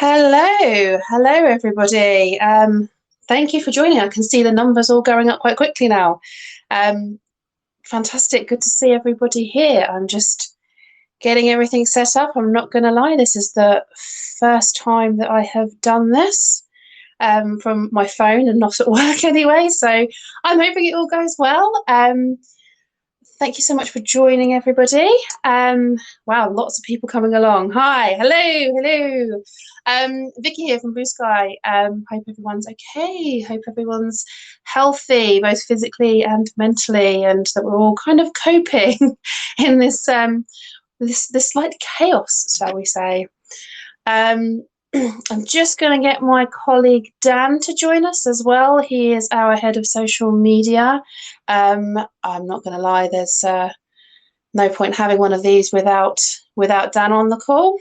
Hello everybody. Thank you for joining. I can see the numbers all going up quite quickly now. Um, Fantastic, good to see everybody here. I'm just getting everything set up. I'm not going to lie, this is the first time that I have done this from my phone and not at work anyway, so I'm hoping it all goes well. Thank you so much for joining, everybody. Wow, lots of people coming along. Hi, hello. Vicky here from BlueSky. Hope everyone's okay. Hope everyone's healthy, both physically and mentally, and that we're all kind of coping in this slight chaos, shall we say. I'm just going to get my colleague Dan to join us as well. He is our head of social media. I'm not going to lie, there's no point having one of these without Dan on the call.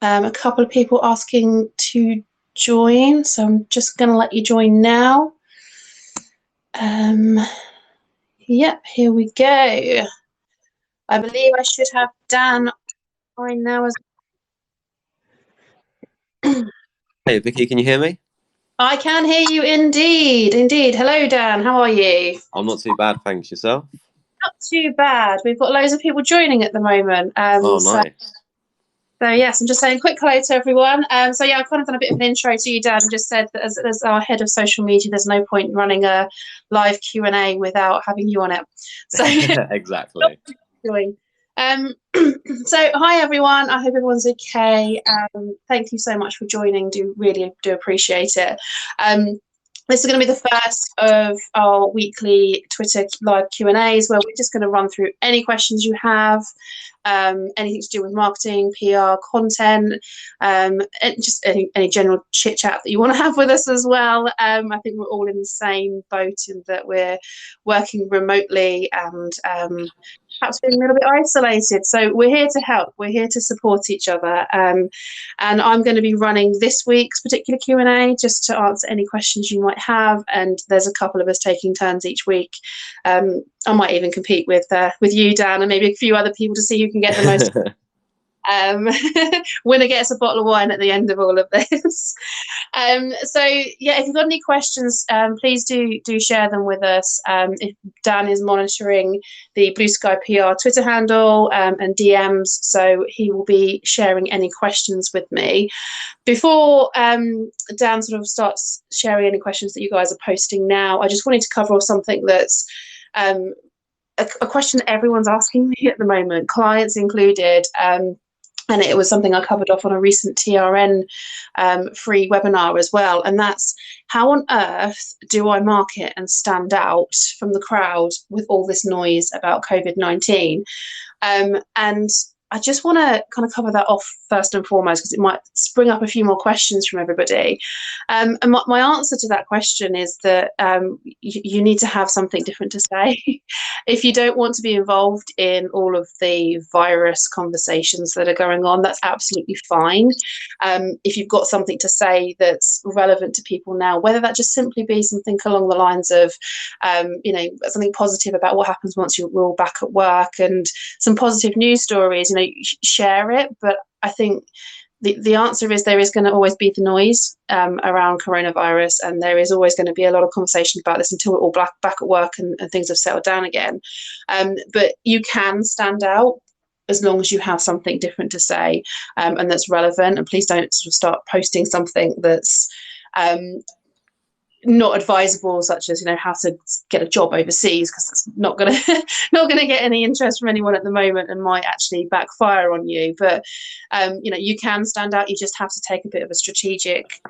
A couple of people asking to join, so I'm just going to let you join now. Yep, here we go. I believe I should have Dan join now as Hey Vicky, can you hear me? I can hear you indeed. Hello Dan, how are you? I'm not too bad, thanks. Yourself? Not too bad. We've got loads of people joining at the moment. Oh, nice. So yes, I'm just saying a quick hello to everyone. So yeah, I've kind of done a bit of an intro to you, Dan, and just said that as our head of social media, there's no point running a live Q&A without having you on it. So Exactly. So hi everyone, I hope everyone's okay. Thank you so much for joining, really do appreciate it. This is going to be the first of our weekly Twitter live Q&As where we're just going to run through any questions you have, anything to do with marketing, PR, content, and just any general chit chat that you want to have with us as well. I think we're all in the same boat in that we're working remotely and perhaps being a little bit isolated. So we're here to help. We're here to support each other. And I'm going to be running this week's particular Q&A just to answer any questions you might have. And there's a couple of us taking turns each week. I might even compete with you, Dan, and maybe a few other people to see who can get the most. Winner gets a bottle of wine at the end of all of this. So yeah, if you've got any questions, please do share them with us. If Dan is monitoring the BlueSky PR Twitter handle and DMs, so he will be sharing any questions with me. Before Dan sort of starts sharing any questions that you guys are posting now, I just wanted to cover off something that's a question that everyone's asking me at the moment, clients included. And it was something I covered off on a recent TRN free webinar as well. And that's how on earth do I market and stand out from the crowd with all this noise about COVID-19? And I just want to kind of cover that off first and foremost because it might spring up a few more questions from everybody. And my answer to that question is that you need to have something different to say. If you don't want to be involved in all of the virus conversations that are going on, that's absolutely fine. If you've got something to say that's relevant to people now, whether that just simply be something along the lines of, something positive about what happens once we're all back at work and some positive news stories, share it. But I think the answer is there is going to always be the noise around coronavirus, and there is always going to be a lot of conversation about this until we're all back at work and things have settled down again. But you can stand out as long as you have something different to say and that's relevant. And please don't sort of start posting something that's not advisable, such as how to get a job overseas, because that's not going to get any interest from anyone at the moment and might actually backfire on you. But you can stand out. You just have to take a bit of a strategic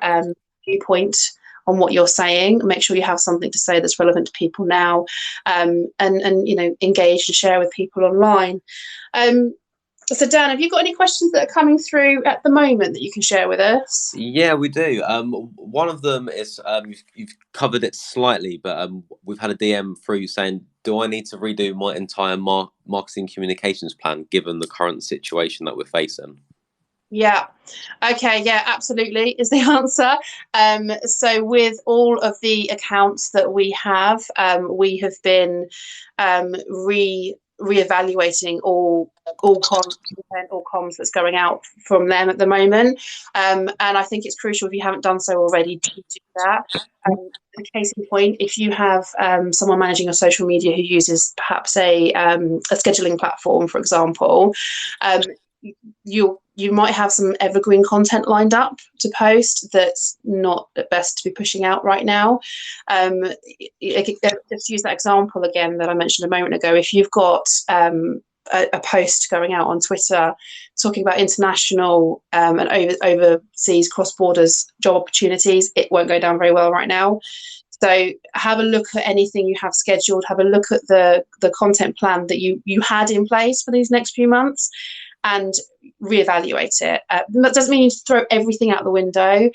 viewpoint on what you're saying. Make sure you have something to say that's relevant to people now, and engage and share with people online. So Dan, have you got any questions that are coming through at the moment that you can share with us? Yeah, we do. One of them is you've covered it slightly, but we've had a DM through saying, do I need to redo my entire marketing communications plan given the current situation that we're facing? Yeah. Okay. Yeah, absolutely is the answer. So with all of the accounts that we have been reevaluating all content or comms that's going out from them at the moment. And I think it's crucial, if you haven't done so already, to do that. The case in point, if you have someone managing your social media who uses perhaps a scheduling platform, for example, you might have some evergreen content lined up to post that's not at best to be pushing out right now. Just use that example again that I mentioned a moment ago. If you've got a post going out on Twitter talking about international and overseas cross-borders job opportunities, it won't go down very well right now. So have a look at anything you have scheduled, have a look at the content plan that you had in place for these next few months, and reevaluate it. That doesn't mean you throw everything out the window.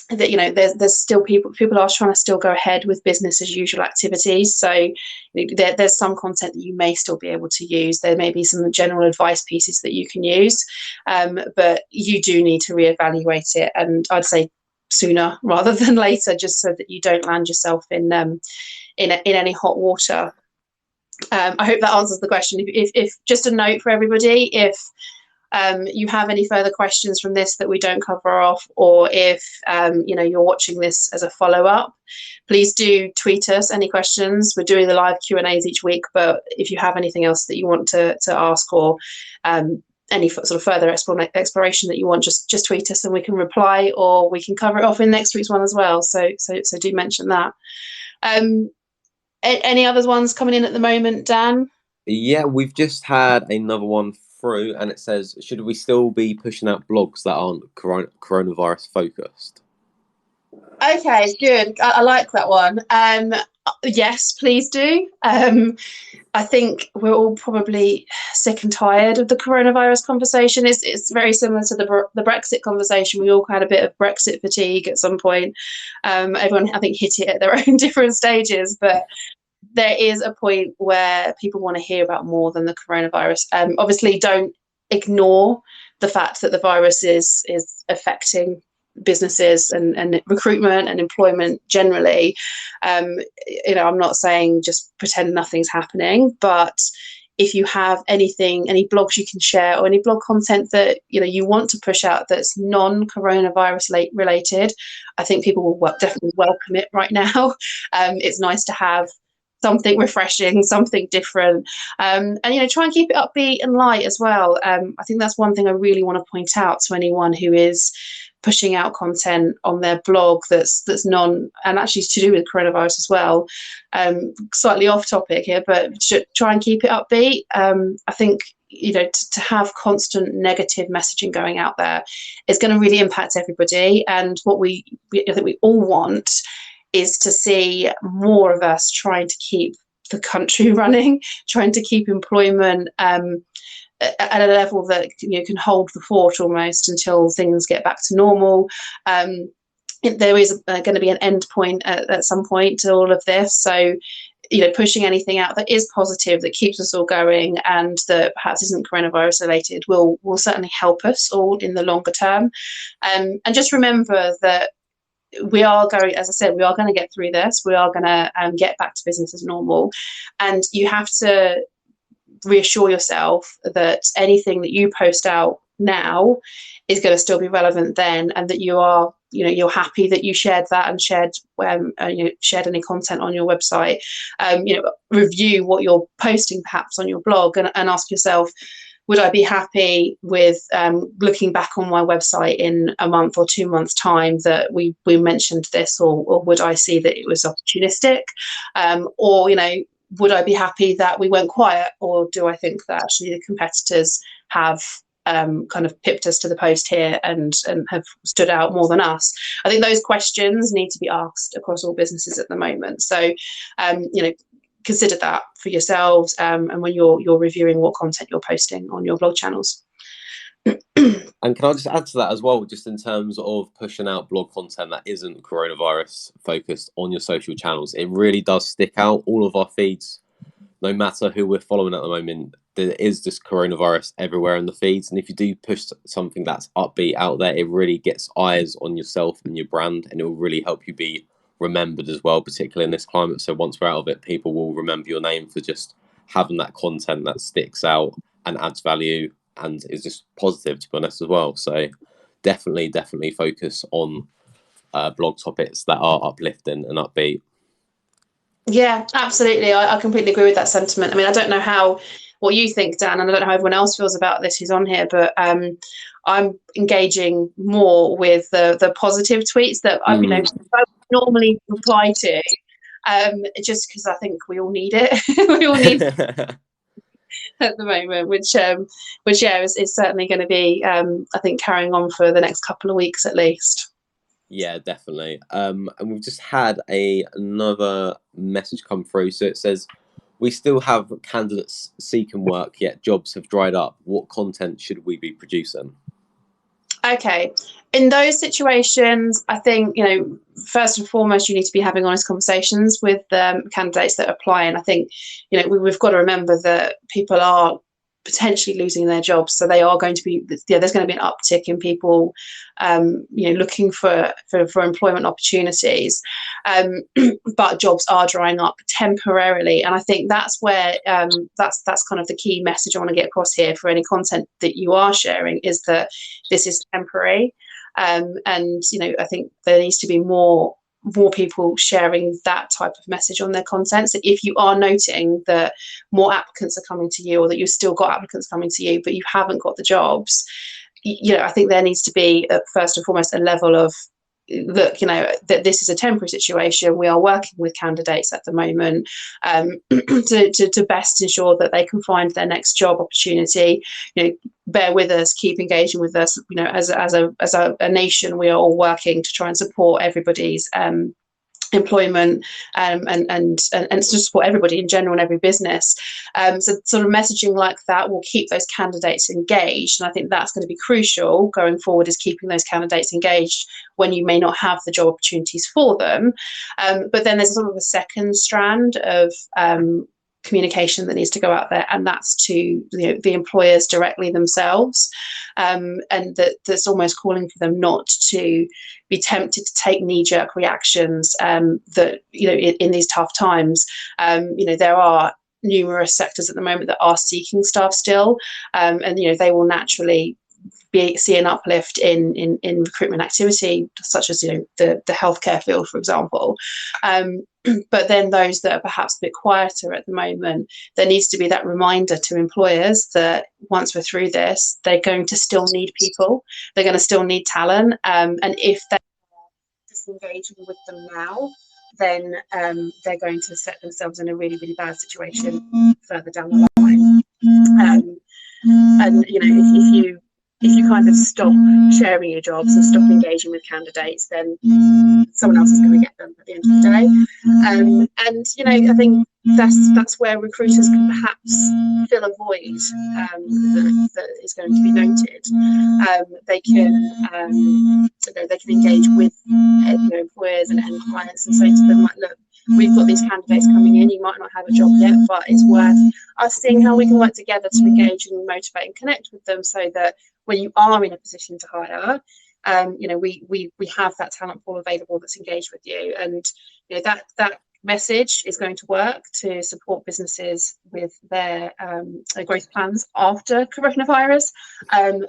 That there's still people are trying to still go ahead with business as usual activities. So there's some content that you may still be able to use. There may be some general advice pieces that you can use, but you do need to reevaluate it. And I'd say sooner rather than later, just so that you don't land yourself in any hot water. I hope that answers the question. If just a note for everybody, if you have any further questions from this that we don't cover off, or if you're watching this as a follow-up, please do tweet us any questions. We're doing the live Q&As each week, but if you have anything else that you want to ask, or any sort of further exploration that you want, just tweet us and we can reply, or we can cover it off in next week's one as well. So do mention that. Any other ones coming in at the moment, Dan? Yeah, we've just had another one through, and it says, should we still be pushing out blogs that aren't coronavirus focused? Okay, good. I like that one. Yes, please do. I think we're all probably sick and tired of the coronavirus conversation. It's very similar to the Brexit conversation. We all had a bit of Brexit fatigue at some point. Everyone, I think, hit it at their own different stages, but there is a point where people want to hear about more than the coronavirus. Obviously, don't ignore the fact that the virus is affecting businesses and recruitment and employment generally. I'm not saying just pretend nothing's happening, but if you have any blogs you can share, or any blog content that you want to push out that's non-coronavirus related, I think people will definitely welcome it right now. It's nice to have something refreshing, something different, and try and keep it upbeat and light as well. I think that's one thing I really want to point out to anyone who is pushing out content on their blog that's and actually to do with coronavirus as well. Slightly off topic here, but try and keep it upbeat. I think to have constant negative messaging going out there is going to really impact everybody. And what I think we all want is to see more of us trying to keep the country running, trying to keep employment at a level that can hold the fort almost until things get back to normal. There is going to be an end point at some point to all of this. So, pushing anything out that is positive, that keeps us all going, and that perhaps isn't coronavirus related will certainly help us all in the longer term. And just remember that we are going, as I said, we are going to get through this. We are going to get back to business as normal. And you have to reassure yourself that anything that you post out now is going to still be relevant then, and that you are, you're happy that you shared that and shared any content on your website. Review what you're posting perhaps on your blog, and ask yourself, would I be happy with looking back on my website in a month or 2 months' time that we mentioned this, or would I see that it was opportunistic? Or would I be happy that we went quiet, or do I think that actually the competitors have kind of pipped us to the post here and have stood out more than us? I think those questions need to be asked across all businesses at the moment. So, consider that for yourselves, and when you're reviewing what content you're posting on your blog channels. And can I just add to that as well, just in terms of pushing out blog content that isn't coronavirus focused on your social channels? It really does stick out. All of our feeds, no matter who we're following at the moment, there is just coronavirus everywhere in the feeds. And if you do push something that's upbeat out there, it really gets eyes on yourself and your brand, and it will really help you be remembered as well, particularly in this climate. So once we're out of it, people will remember your name for just having that content that sticks out and adds value and is just positive, to be honest, as well. So definitely focus on blog topics that are uplifting and upbeat. Yeah, absolutely. I completely agree with that sentiment. I mean, I don't know what you think, Dan, and I don't know how everyone else feels about this who's on here, but I'm engaging more with the positive tweets that I normally reply to, just because I think we all need it. We all need at the moment, which yeah, is certainly going to be I think carrying on for the next couple of weeks at least. Yeah, definitely. And we've just had another message come through. So it says, we still have candidates seeking work, yet jobs have dried up. What content should we be producing? Okay. In those situations, I think, first and foremost, you need to be having honest conversations with candidates that apply. And I think, we've got to remember that people are potentially losing their jobs, so they are going to be there's going to be an uptick in people looking for employment opportunities, but jobs are drying up temporarily, and I think that's where that's kind of the key message I want to get across here for any content that you are sharing, is that this is temporary, and I think there needs to be more people sharing that type of message on their content. So if you are noting that more applicants are coming to you, or that you've still got applicants coming to you but you haven't got the jobs, I think there needs to be first and foremost a level of, look, that this is a temporary situation. We are working with candidates at the moment to best ensure that they can find their next job opportunity. Bear with us, keep engaging with us. As a nation, we are all working to try and support everybody's employment and to support everybody in general and every business. So sort of messaging like that will keep those candidates engaged, and I think that's going to be crucial going forward, is keeping those candidates engaged when you may not have the job opportunities for them. But then there's sort of a second strand of communication that needs to go out there, and that's to the employers directly themselves, and that's almost calling for them not to be tempted to take knee-jerk reactions that in these tough times. There are numerous sectors at the moment that are seeking staff still, and they will naturally see an uplift in recruitment activity, such as the healthcare field, for example. But then those that are perhaps a bit quieter at the moment, there needs to be that reminder to employers that once we're through this, they're going to still need people. They're going to still need talent. And if they're disengaging with them now, then they're going to set themselves in a really, really bad situation further down the line. And if you kind of stop sharing your jobs and stop engaging with candidates, then someone else is going to get them at the end of the day. And I think that's where recruiters can perhaps fill a void that is going to be noted. They can engage with employers and clients and say to them, like, look, we've got these candidates coming in. You might not have a job yet, but it's worth us seeing how we can work together to engage and motivate and connect with them, so that when you are in a position to hire, we have that talent pool available that's engaged with you. And that message is going to work to support businesses with their growth plans after coronavirus.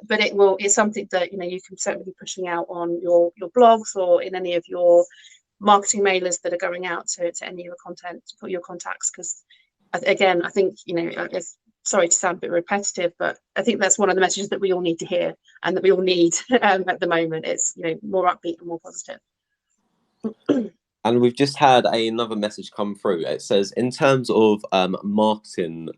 But it's something that you can certainly be pushing out on your blogs or in any of your marketing mailers that are going out to any of your content, for your contacts, because again, I think it's, sorry to sound a bit repetitive, but I think that's one of the messages that we all need to hear and that we all need at the moment. It's more upbeat and more positive. And we've just had another message come through. It says, in terms of marketing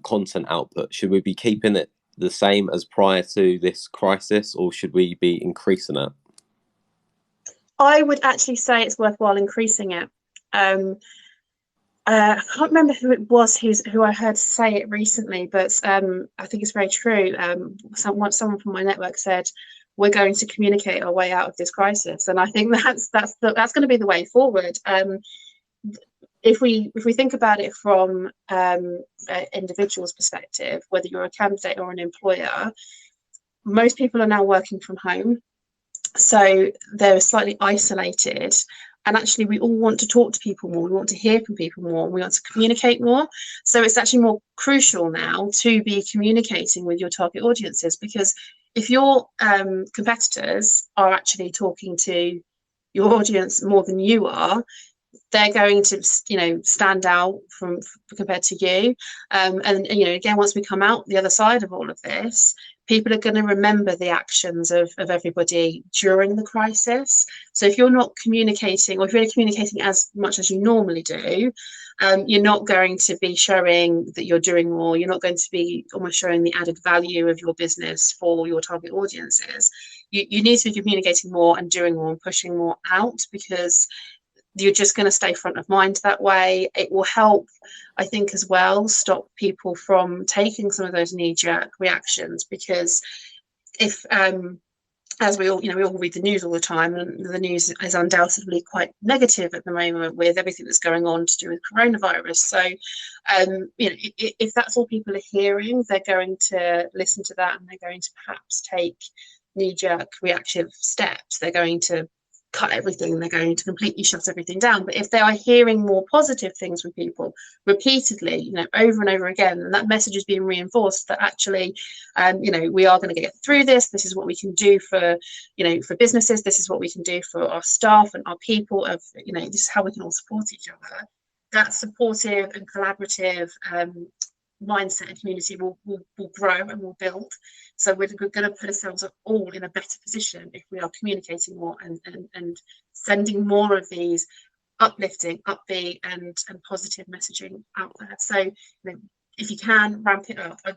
content output, should we be keeping it the same as prior to this crisis, or should we be increasing it? I would actually say it's worthwhile increasing it. I can't remember who it was who I heard say it recently, but I think it's very true. Someone from my network said, we're going to communicate our way out of this crisis, and I think that's going to be the way forward. If we think about it from an individual's perspective, whether you're a candidate or an employer, most people are now working from home, so they're slightly isolated And actually, we all want to talk to people more. We want to hear from people more. We want to communicate more. So it's actually more crucial now to be communicating with your target audiences, because if your competitors are actually talking to your audience more than you are, they're going to, stand out from compared to you. And again, once we come out the other side of all of this, people are going to remember the actions of everybody during the crisis. So if you're not communicating, or if you're communicating as much as you normally do, you're not going to be showing that you're doing more. You're not going to be almost showing the added value of your business for your target audiences. You need to be communicating more and doing more and pushing more out, because you're just going to stay front of mind that way. It will help, I think, as well, stop people from taking some of those knee-jerk reactions, because if as we all read the news all the time, and the news is undoubtedly quite negative at the moment with everything that's going on to do with coronavirus. So if that's all people are hearing, they're going to listen to that, and they're going to perhaps take knee-jerk reactive steps. They're going to cut everything, they're going to completely shut everything down. But if they are hearing more positive things from people repeatedly, over and over again, and that message is being reinforced, that actually we are going to get through this is what we can do for for businesses, this is what we can do for our staff and our people, of this is how we can all support each other. That supportive and collaborative mindset and community will grow and will build. So we're going to put ourselves all in a better position if we are communicating more and sending more of these uplifting, upbeat and positive messaging out there. So if you can ramp it up. I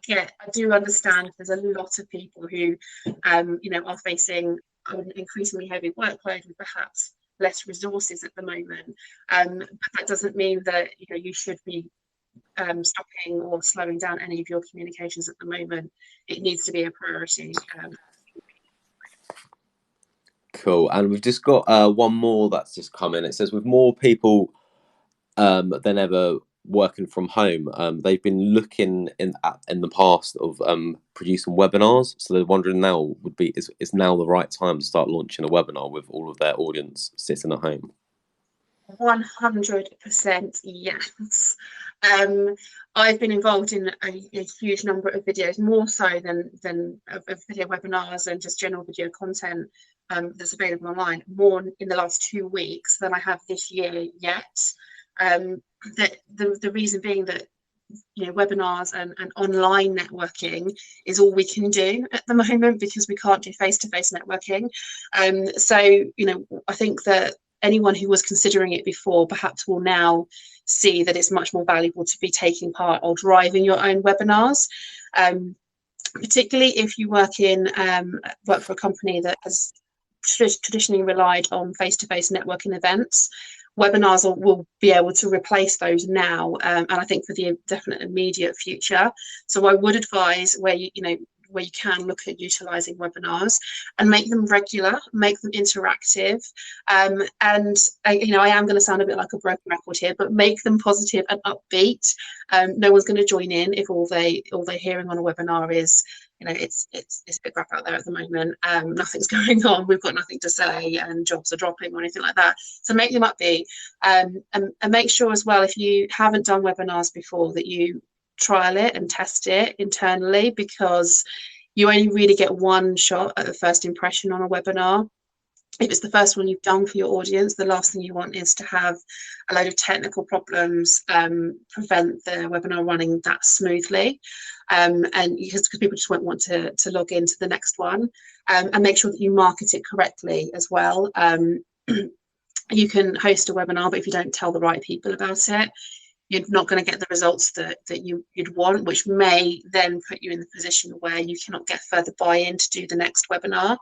do understand there's a lot of people who are facing an increasingly heavy workload with perhaps less resources at the moment, but that doesn't mean that you should be stopping or slowing down any of your communications at the moment. It needs to be a priority. Cool. And we've just got one more that's just come in. It says, with more people than ever working from home, they've been looking in the past of producing webinars. So they're wondering now is now the right time to start launching a webinar with all of their audience sitting at home? 100% yes. I've been involved in a huge number of videos, more so than of video webinars and just general video content that's available online, more in the last 2 weeks than I have this year yet. The reason being that webinars and online networking is all we can do at the moment, because we can't do face-to-face networking. So I think that anyone who was considering it before perhaps will now see that it's much more valuable to be taking part or driving your own webinars, particularly if you work for a company that has traditionally relied on face-to-face networking events. Webinars will be able to replace those now, and I think for the definite immediate future. So I would advise where you can look at utilising webinars and make them regular, make them interactive, and I am going to sound a bit like a broken record here, but make them positive and upbeat. No one's going to join in if all they're hearing on a webinar is it's a bit crap out there at the moment. Nothing's going on, we've got nothing to say, and jobs are dropping or anything like that. So make them upbeat, and make sure as well, if you haven't done webinars before, that you trial it and test it internally, because you only really get one shot at the first impression on a webinar. If it's the first one you've done for your audience, the last thing you want is to have a load of technical problems prevent the webinar running that smoothly, and because people just won't want to log into the next one. And make sure that you market it correctly as well. You can host a webinar, but if you don't tell the right people about it, you're not going to get the results that you'd want, which may then put you in the position where you cannot get further buy-in to do the next webinar.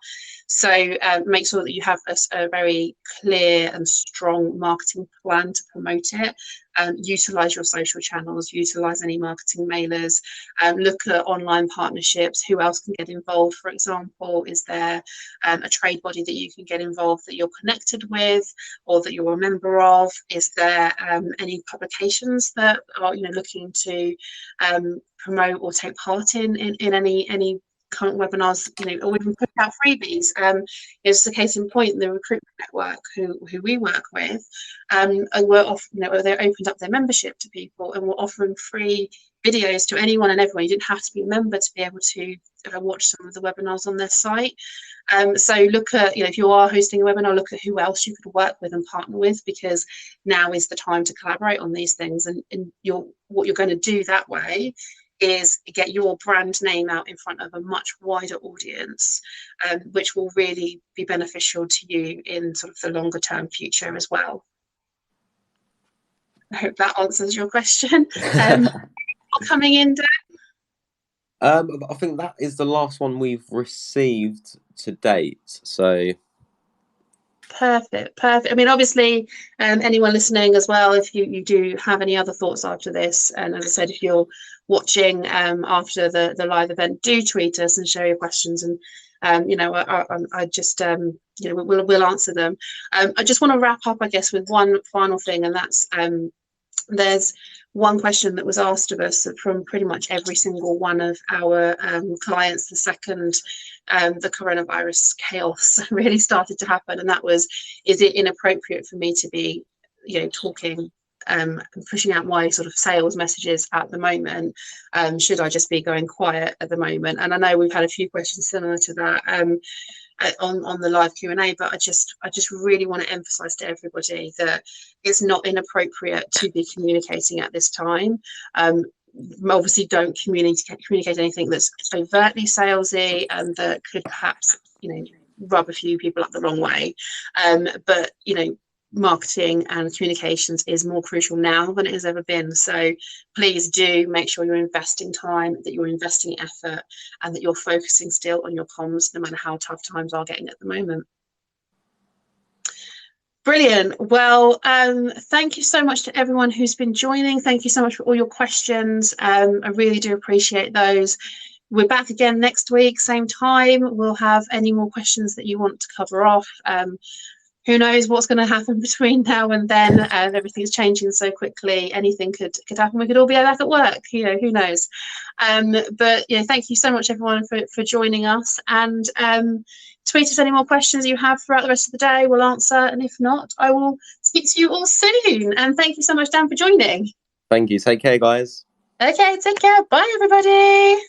So make sure that you have a very clear and strong marketing plan to promote it. Utilise your social channels, utilise any marketing mailers, look at online partnerships. Who else can get involved? For example, is there a trade body that you can get involved that you're connected with or that you're a member of? Is there any publications that are looking to promote or take part in any current webinars, or even put out freebies. It's the case in point, the Recruitment Network, who we work with, and we're they opened up their membership to people, and we're offering free videos to anyone and everyone. You didn't have to be a member to be able to watch some of the webinars on their site. So look at, if you are hosting a webinar, look at who else you could work with and partner with, because now is the time to collaborate on these things. And what you're going to do that way is get your brand name out in front of a much wider audience, which will really be beneficial to you in sort of the longer term future as well. I hope that answers your question. Coming in, Dan? I think that is the last one we've received to date. So perfect. I mean, obviously, anyone listening as well, if you do have any other thoughts after this, and as I said, if you're watching after the live event, do tweet us and share your questions, and I just we'll answer them. I just want to wrap up, I guess, with one final thing, and that's there's one question that was asked of us from pretty much every single one of our clients the second the coronavirus chaos really started to happen, and that was, is it inappropriate for me to be talking pushing out my sort of sales messages at the moment? Should I just be going quiet at the moment? And I know we've had a few questions similar to that on the live Q&A, but I just really want to emphasize to everybody that it's not inappropriate to be communicating at this time. Obviously don't communicate anything that's overtly salesy and that could perhaps rub a few people up the wrong way, but marketing and communications is more crucial now than it has ever been. So please do make sure you're investing time, that you're investing effort, and that you're focusing still on your comms, no matter how tough times are getting at the moment. Brilliant. Well, thank you so much to everyone who's been joining. Thank you so much for all your questions. I really do appreciate those. We're back again next week, same time. We'll have any more questions that you want to cover off. Who knows what's going to happen between now and then? Everything's changing so quickly. Anything could happen. We could all be back at work. Who knows? But thank you so much, everyone, for joining us. And tweet us any more questions you have throughout the rest of the day. We'll answer. And if not, I will speak to you all soon. And thank you so much, Dan, for joining. Thank you. Take care, guys. Okay, take care. Bye, everybody.